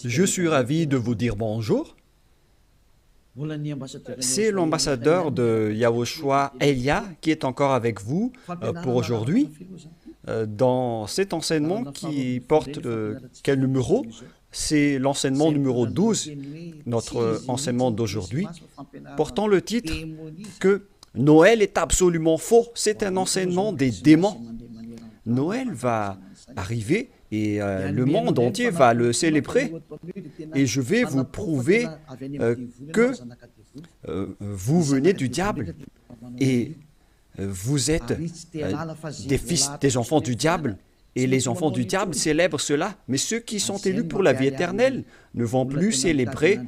Je suis ravi de vous dire bonjour. C'est l'ambassadeur de Yahushua, Elia, qui est encore avec vous pour aujourd'hui. Dans cet enseignement qui porte quel numéro? C'est l'enseignement numéro 12, notre enseignement d'aujourd'hui, portant le titre que Noël est absolument faux. C'est un enseignement des démons. Noël va arriver et le monde entier va le célébrer. Et je vais vous prouver que vous venez du diable et vous êtes des enfants du diable. Et les enfants du diable célèbrent cela. Mais ceux qui sont élus pour la vie éternelle ne vont plus célébrer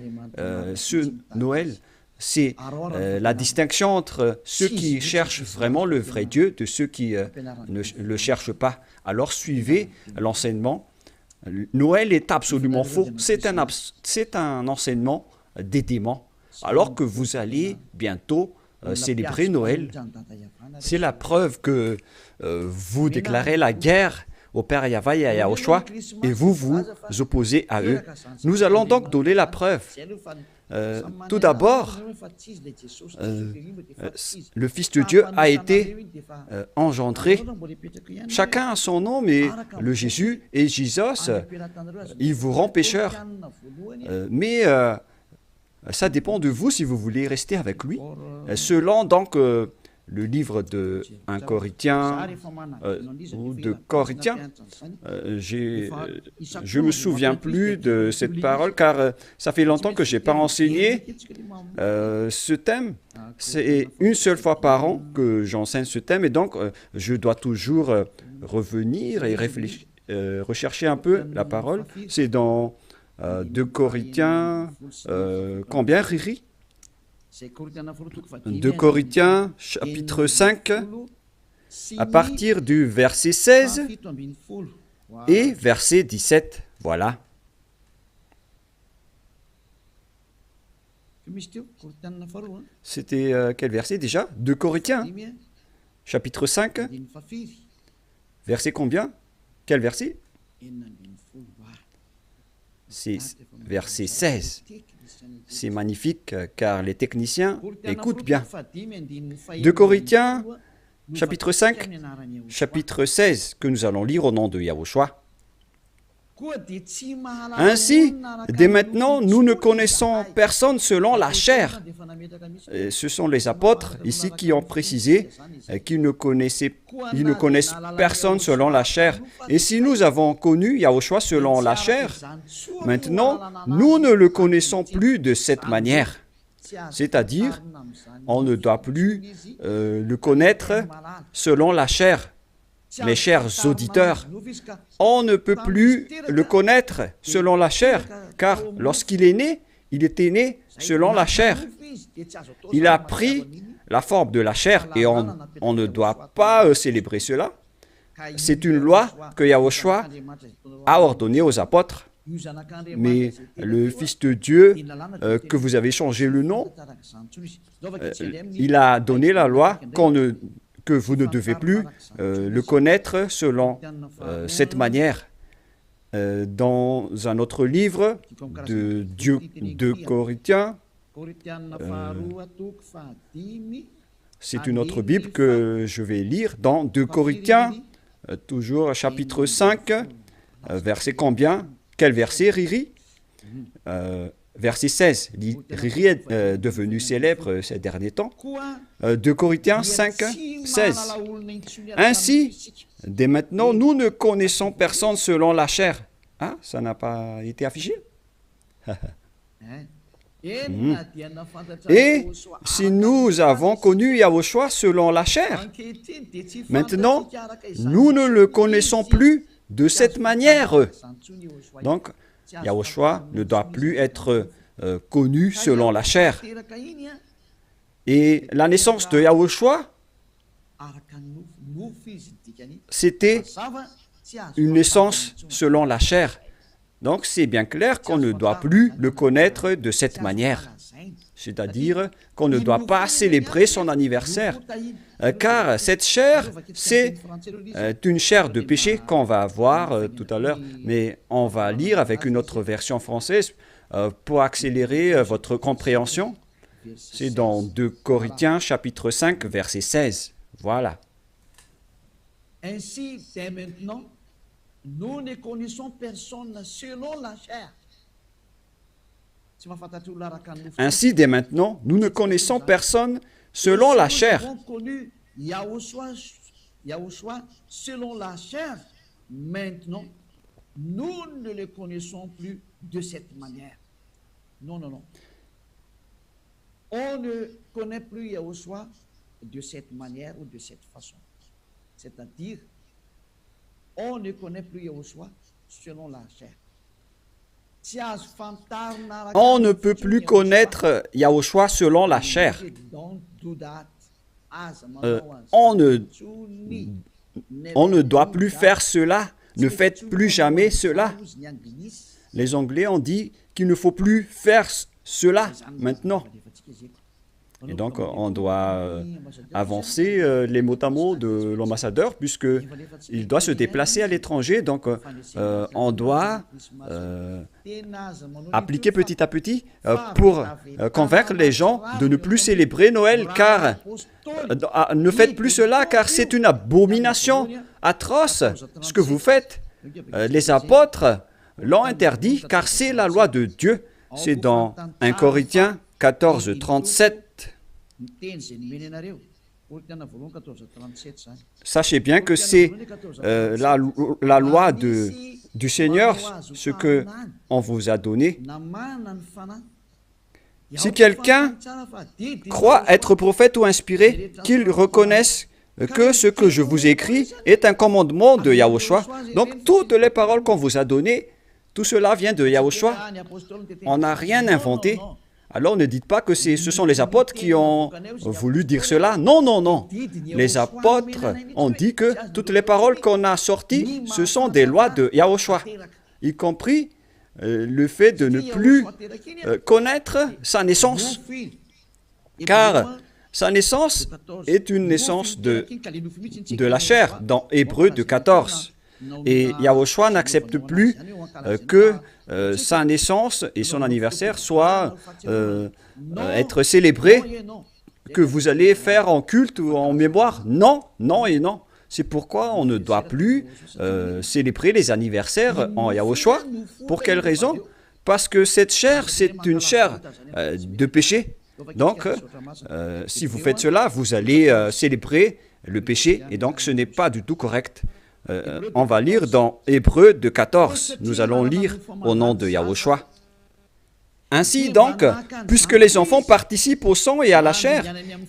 ce Noël. C'est la distinction entre ceux qui cherchent vraiment le vrai Dieu de ceux qui ne le cherchent pas. Alors suivez l'enseignement. Noël est absolument faux. C'est un enseignement des démons. Alors que vous allez bientôt célébrer Noël, c'est la preuve que vous déclarez la guerre au Père Yahweh et à Yahushua et vous vous opposez à eux. Nous allons donc donner la preuve. Tout d'abord, le Fils de Dieu a été engendré. Chacun a son nom, mais le Jésus et Jésus, il vous rend pécheur. Mais ça dépend de vous si vous voulez rester avec lui. Selon donc le livre de 1 Corinthiens ou de Corinthiens, je ne me souviens plus de cette parole car ça fait longtemps que je n'ai pas enseigné ce thème. C'est une seule fois par an que j'enseigne ce thème et donc je dois toujours revenir et réfléchir, rechercher un peu la parole. C'est dans 2 Corinthiens, combien, Riri? 2 Corinthiens, chapitre 5, à partir du verset 16 et verset 17. Voilà. C'était quel verset déjà? 2 Corinthiens, chapitre 5, verset combien? Quel verset? C'est verset 16. C'est magnifique car les techniciens écoutent bien. 2 Corinthiens, chapitre 5, chapitre 16, que nous allons lire au nom de Yahushua. Ainsi, dès maintenant, nous ne connaissons personne selon la chair. Et ce sont les apôtres ici qui ont précisé qu'ils ne connaissent personne selon la chair. Et si nous avons connu Yahushua selon la chair, maintenant, nous ne le connaissons plus de cette manière. C'est-à-dire, on ne doit plus le connaître selon la chair. Mes chers auditeurs, on ne peut plus le connaître selon la chair, car lorsqu'il est né, il était né selon la chair. Il a pris la forme de la chair et on ne doit pas célébrer cela. C'est une loi que Yahushua a ordonnée aux apôtres. Mais le Fils de Dieu, que vous avez changé le nom, il a donné la loi que vous ne devez plus le connaître selon cette manière. Dans un autre livre de Corinthiens, c'est une autre Bible que je vais lire, dans 2 Corinthiens, toujours chapitre 5, verset combien? Quel verset, Riri? Verset 16. Riri est devenu célèbre ces derniers temps. 2 Corinthiens 5, 16. Ainsi, dès maintenant, nous ne connaissons personne selon la chair. Ah, ça n'a pas été affiché? Et si nous avons connu Yahushua selon la chair, maintenant, nous ne le connaissons plus de cette manière. Donc, Yahushua ne doit plus être connu selon la chair. Et la naissance de Yahushua, c'était une naissance selon la chair. Donc c'est bien clair qu'on ne doit plus le connaître de cette manière. c'est-à-dire qu'on ne doit pas célébrer son anniversaire, car cette chair, c'est une chair de péché qu'on va voir tout à l'heure, mais on va lire avec une autre version française pour accélérer votre compréhension. C'est dans 2 Corinthiens chapitre 5, verset 16. Voilà. Ainsi, dès maintenant, nous ne connaissons personne selon la chair. Ainsi, dès maintenant, nous ne connaissons personne selon la chair. Nous avons connu Yahushua selon la chair. Maintenant, nous ne le connaissons plus de cette manière. Non, non, non. On ne connaît plus Yahushua de cette manière ou de cette façon. C'est-à-dire, on ne connaît plus Yahushua selon la chair. On ne peut plus connaître Yahushua selon la chair. On ne doit plus faire cela. Ne faites plus jamais cela. Les Anglais ont dit qu'il ne faut plus faire cela maintenant. Et donc, on doit avancer les mots à mots de l'ambassadeur, puisqu'il doit se déplacer à l'étranger. Donc, on doit appliquer petit à petit pour convaincre les gens de ne plus célébrer Noël, car ne faites plus cela, car c'est une abomination atroce ce que vous faites. Les apôtres l'ont interdit, car c'est la loi de Dieu. C'est dans 1 Corinthiens 14, 37. Sachez bien que c'est la loi du Seigneur, ce qu'on vous a donné. Si quelqu'un croit être prophète ou inspiré, qu'il reconnaisse que ce que je vous écris est un commandement de Yahushua. Donc, toutes les paroles qu'on vous a données, tout cela vient de Yahushua. On n'a rien inventé. Alors ne dites pas que ce sont les apôtres qui ont voulu dire cela. Non, non, non. Les apôtres ont dit que toutes les paroles qu'on a sorties, ce sont des lois de Yahushua, y compris le fait de ne plus connaître sa naissance. Car sa naissance est une naissance de la chair, dans Hébreux 14. Et Yahushua n'accepte plus que sa naissance et son anniversaire soient être célébrés, que vous allez faire en culte ou en mémoire. Non, non et non. C'est pourquoi on ne doit plus célébrer les anniversaires en Yahushua. Pour quelle raison? Parce que cette chair, c'est une chair de péché. Donc, si vous faites cela, vous allez célébrer le péché, et donc ce n'est pas du tout correct. On va lire dans Hébreux 14. Nous allons lire au nom de Yahushua. Ainsi donc, puisque les enfants participent au sang et à la chair,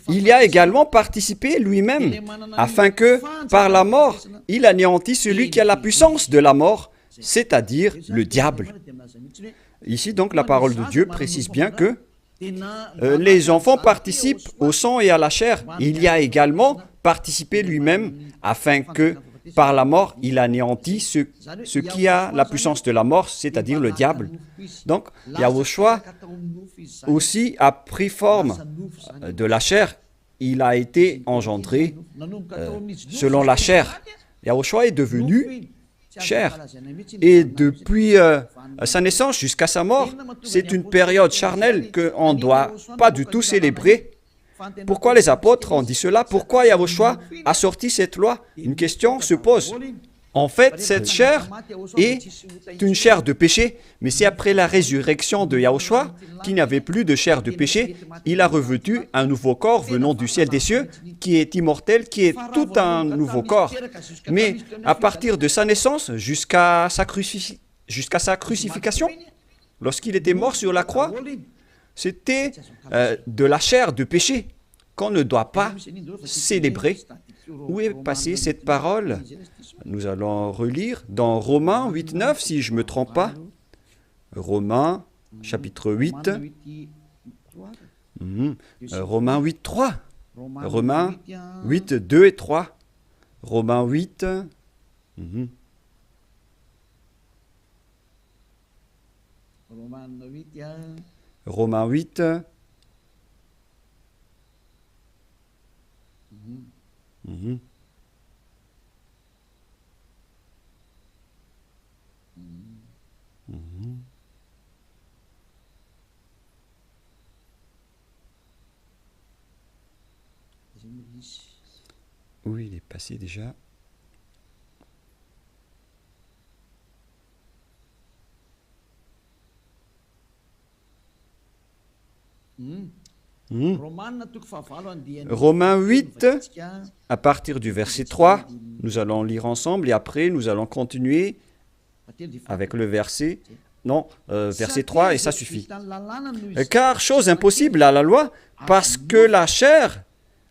il y a également participé lui-même, afin que, par la mort, il anéantisse celui qui a la puissance de la mort, c'est-à-dire le diable. Ici donc, la parole de Dieu précise bien que les enfants participent au sang et à la chair. Il y a également participé lui-même, afin que, par la mort, il anéantit ce qui a la puissance de la mort, c'est-à-dire le diable. Donc, Yahushua aussi a pris forme de la chair. Il a été engendré selon la chair. Yahushua est devenu chair. Et depuis sa naissance jusqu'à sa mort, c'est une période charnelle qu'on ne doit pas du tout célébrer. Pourquoi les apôtres ont dit cela? Pourquoi Yahushua a sorti cette loi? Une question se pose. En fait, cette chair est une chair de péché, mais c'est après la résurrection de Yahushua qu'il n'y avait plus de chair de péché. Il a revêtu un nouveau corps venant du ciel des cieux, qui est immortel, qui est tout un nouveau corps. Mais à partir de sa naissance jusqu'à sa crucifixion, lorsqu'il était mort sur la croix, c'était de la chair de péché qu'on ne doit pas célébrer. Où est passée cette parole? Nous allons relire dans Romains 8, 9, si je ne me trompe pas. Romains, chapitre 8. Romains 8, 3. Romains 8, 2 et 3. Romains 8. Romains 8. Mhm. Mhm. Où il est passé déjà? Mhm. Romains 8, à partir du verset 3, nous allons lire ensemble et après nous allons continuer avec le verset, non, verset 3 et ça suffit. Car chose impossible à la loi, parce que la chair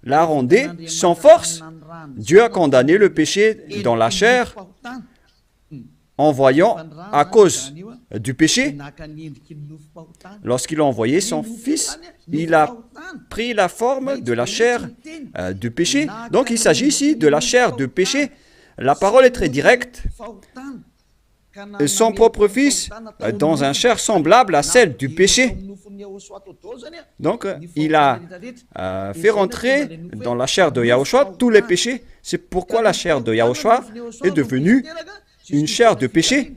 la rendait sans force. Dieu a condamné le péché dans la chair en voyant, à cause du péché, lorsqu'il a envoyé son Fils, il a pris la forme de la chair du péché. Donc il s'agit ici de la chair du péché. La parole est très directe. Son propre Fils dans une chair semblable à celle du péché. Donc, il a fait rentrer dans la chair de Yahushua tous les péchés. C'est pourquoi la chair de Yahushua est devenue une chair de péché.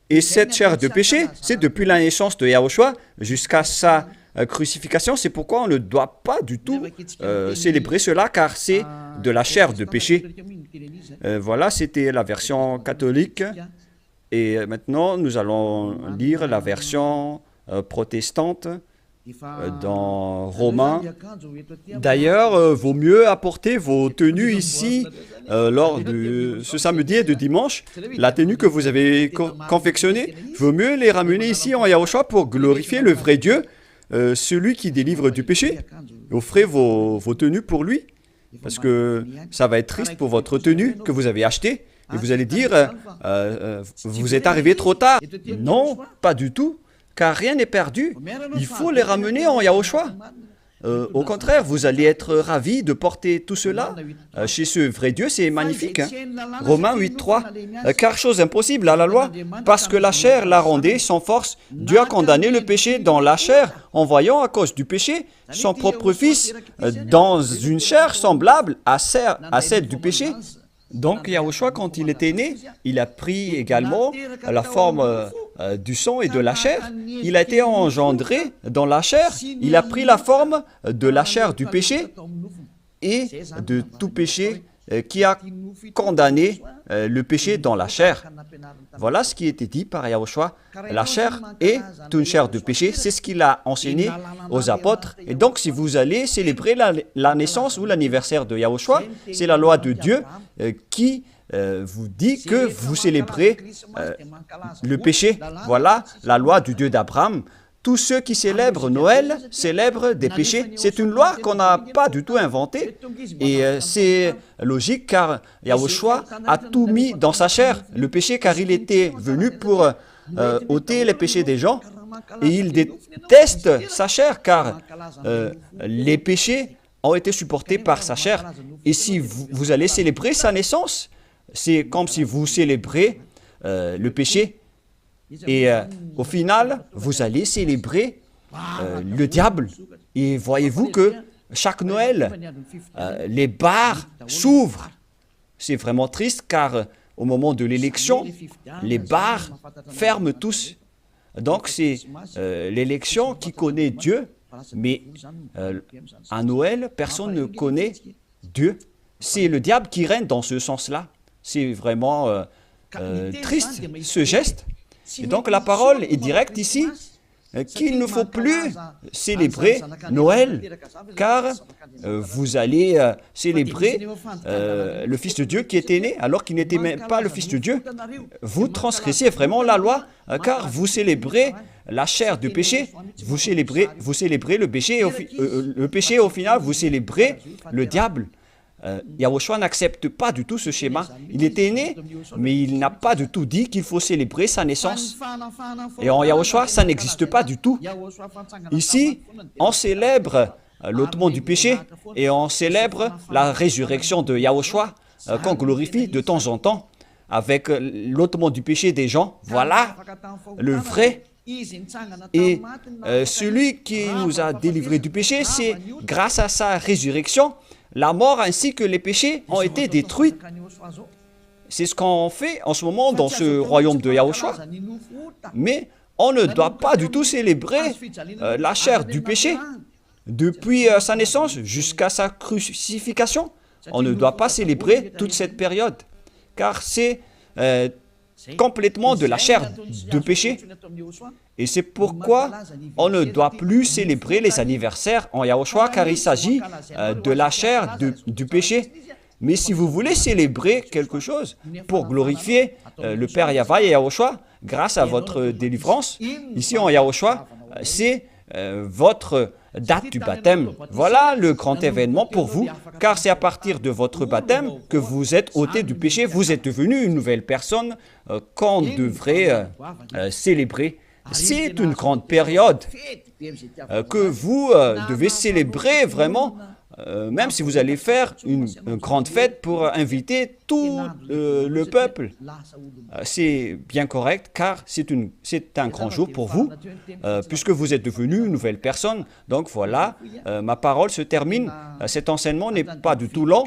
Et cette chair de péché, c'est depuis la naissance de Yahushua jusqu'à sa crucifixion. C'est pourquoi on ne doit pas du tout célébrer cela, car c'est de la chair de péché. Voilà, c'était la version catholique. Et maintenant, nous allons lire la version protestante dans Romains. D'ailleurs, vaut mieux apporter vos tenues ici lors de ce samedi et de dimanche. La tenue que vous avez confectionnée, vaut mieux les ramener ici en Yahushua pour glorifier le vrai Dieu, celui qui délivre du péché. Offrez vos tenues pour lui, parce que ça va être triste pour votre tenue que vous avez achetée. Et vous allez dire, vous êtes arrivé trop tard. Non, pas du tout, car rien n'est perdu. Il faut les ramener en Yahushua. Au contraire, vous allez être ravis de porter tout cela chez ce vrai Dieu, c'est magnifique. Hein? Romains 8.3, car chose impossible à la loi, parce que la chair la rendait sans force, Dieu a condamné le péché dans la chair, en voyant à cause du péché son propre Fils dans une chair semblable à celle du péché. Donc Yahushua, quand il était né, il a pris également la forme du sang et de la chair. Il a été engendré dans la chair. Il a pris la forme de la chair du péché et de tout péché qui a condamné le péché dans la chair. Voilà ce qui était dit par Yahushua. La chair est une chair de péché. C'est ce qu'il a enseigné aux apôtres. Et donc, si vous allez célébrer la naissance ou l'anniversaire de Yahushua, c'est la loi de Dieu qui vous dit que vous célébrez le péché. Voilà la loi du Dieu d'Abraham. Tous ceux qui célèbrent Noël célèbrent des péchés. C'est une loi qu'on n'a pas du tout inventée. Et c'est logique car Yahushua a tout mis dans sa chair, le péché, car il était venu pour ôter les péchés des gens. Et il déteste sa chair car les péchés ont été supportés par sa chair. Et si vous allez célébrer sa naissance, c'est comme si vous célébrez le péché. Et au final, vous allez célébrer le diable. Et voyez-vous que chaque Noël, les bars s'ouvrent. C'est vraiment triste car au moment de l'élection, les bars ferment tous. Donc c'est l'élection qui connaît Dieu, mais à Noël, personne ne connaît Dieu. C'est le diable qui règne dans ce sens-là. C'est vraiment triste ce geste. Et donc la parole est directe ici, qu'il ne faut plus célébrer Noël, car vous allez célébrer le Fils de Dieu qui était né, alors qu'il n'était même pas le Fils de Dieu. Vous transgressez vraiment la loi, car vous célébrez la chair du péché, vous célébrez le péché, et au final, vous célébrez le diable. Yahushua n'accepte pas du tout ce schéma. Il était né, mais il n'a pas du tout dit qu'il faut célébrer sa naissance. Et en Yahushua, ça n'existe pas du tout. Ici, on célèbre l'ôtement du péché et on célèbre la résurrection de Yahushua qu'on glorifie de temps en temps avec l'ôtement du péché des gens. Voilà le vrai. Et celui qui nous a délivrés du péché, c'est grâce à sa résurrection. la mort ainsi que les péchés ont été détruits. C'est ce qu'on fait en ce moment dans ce royaume de Yahushua. Mais on ne doit pas du tout célébrer la chair du péché. Depuis sa naissance jusqu'à sa crucifixion, on ne doit pas célébrer toute cette période, car c'est complètement de la chair de péché. Et c'est pourquoi on ne doit plus célébrer les anniversaires en Yahushua, car il s'agit de la chair du péché. Mais si vous voulez célébrer quelque chose pour glorifier le Père Yahva et Yahushua, grâce à votre délivrance, ici en Yahushua, c'est votre date du baptême. Voilà le grand événement pour vous, car c'est à partir de votre baptême que vous êtes ôté du péché, vous êtes devenu une nouvelle personne qu'on devrait célébrer. C'est une grande période que vous devez célébrer vraiment, même si vous allez faire une grande fête pour inviter tout le peuple. C'est bien correct, car c'est un grand jour pour vous, puisque vous êtes devenu une nouvelle personne. Donc voilà, ma parole se termine. Cet enseignement n'est pas du tout long,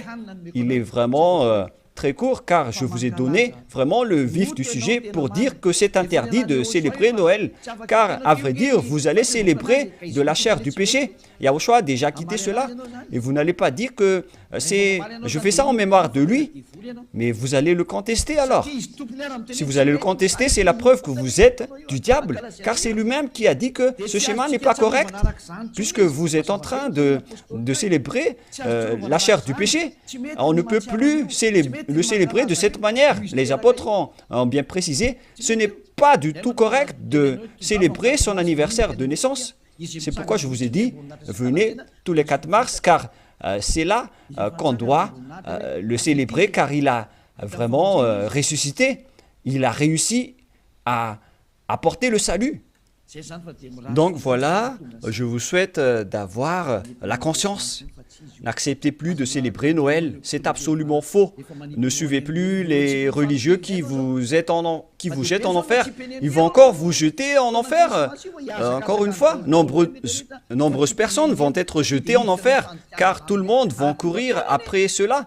il est vraiment très court, car je vous ai donné vraiment le vif du sujet pour dire que c'est interdit de célébrer Noël, car à vrai dire, vous allez célébrer de la chair du péché. Yahushua a déjà quitté cela, et vous n'allez pas dire que je fais ça en mémoire de lui, mais vous allez le contester alors. Si vous allez le contester, c'est la preuve que vous êtes du diable, car c'est lui-même qui a dit que ce schéma n'est pas correct, puisque vous êtes en train de célébrer la chair du péché. On ne peut plus le célébrer de cette manière. Les apôtres ont bien précisé, ce n'est pas du tout correct de célébrer son anniversaire de naissance. C'est pourquoi je vous ai dit, venez tous les 4 mars, car c'est là qu'on doit le célébrer, car il a vraiment ressuscité. Il a réussi à apporter le salut. Donc voilà, je vous souhaite d'avoir la conscience. N'acceptez plus de célébrer Noël, c'est absolument faux. Ne suivez plus les religieux qui vous jettent en enfer. Ils vont encore vous jeter en enfer. Encore une fois, nombreuses personnes vont être jetées en enfer, car tout le monde va courir après cela.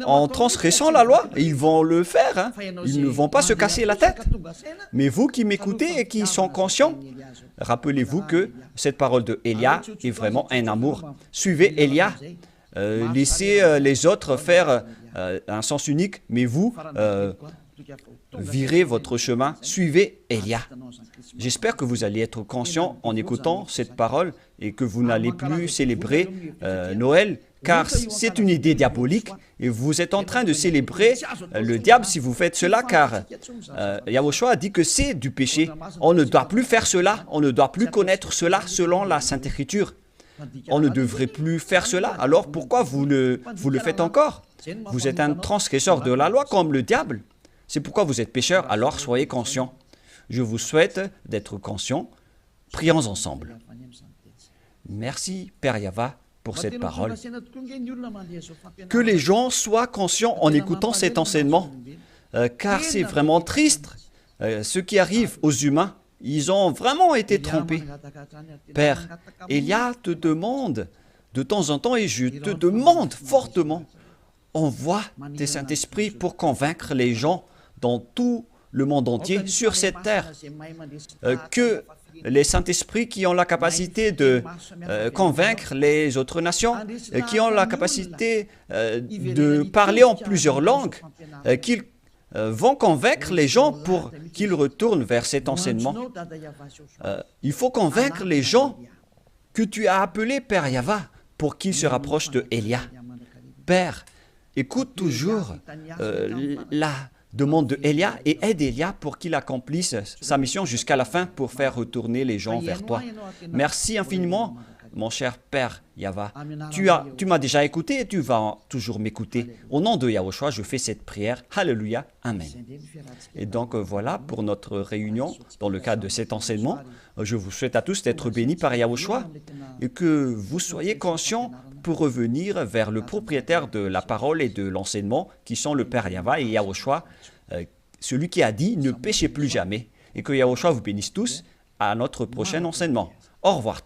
En transgressant la loi, ils vont le faire, hein. Ils ne vont pas se casser la tête. Mais vous qui m'écoutez et qui sont conscients, rappelez-vous que cette parole de Élia est vraiment un amour. Suivez Élia, laissez les autres faire un sens unique, mais vous, virez votre chemin, suivez Élia. J'espère que vous allez être conscient en écoutant cette parole et que vous n'allez plus célébrer Noël, car c'est une idée diabolique et vous êtes en train de célébrer le diable si vous faites cela, car Yahushua a dit que c'est du péché. On ne doit plus faire cela, on ne doit plus connaître cela selon la Sainte Écriture. On ne devrait plus faire cela, alors pourquoi vous le faites encore? Vous êtes un transgresseur de la loi comme le diable. C'est pourquoi vous êtes pécheur, alors soyez conscients. Je vous souhaite d'être conscients. Prions ensemble. Merci, Père Yahva, pour cette parole. Que les gens soient conscients en écoutant cet enseignement, car c'est vraiment triste ce qui arrive aux humains. Ils ont vraiment été trompés. Père, Élia te demande de temps en temps, et je te demande fortement, envoie tes Saint-Esprits pour convaincre les gens dans tout le monde entier, sur cette terre, que les Saint-Esprits qui ont la capacité de convaincre les autres nations, qui ont la capacité de parler en plusieurs langues, qu'ils vont convaincre les gens pour qu'ils retournent vers cet enseignement. Il faut convaincre les gens que tu as appelés Père Yahva pour qu'ils se rapprochent de Élia. Père, écoute toujours la demande de Élia et aide Élia pour qu'il accomplisse sa mission jusqu'à la fin pour faire retourner les gens vers toi. Merci infiniment, mon cher Père Yahva. Tu m'as déjà écouté et tu vas toujours m'écouter. Au nom de Yahushua, je fais cette prière. Alléluia. Amen. Et donc voilà pour notre réunion dans le cadre de cet enseignement. Je vous souhaite à tous d'être bénis par Yahushua et que vous soyez conscients pour revenir vers le propriétaire de la parole et de l'enseignement qui sont le Père Yahva et Yahushua, celui qui a dit « Ne péchez plus jamais » et que Yahushua vous bénisse tous à notre prochain enseignement. Au revoir.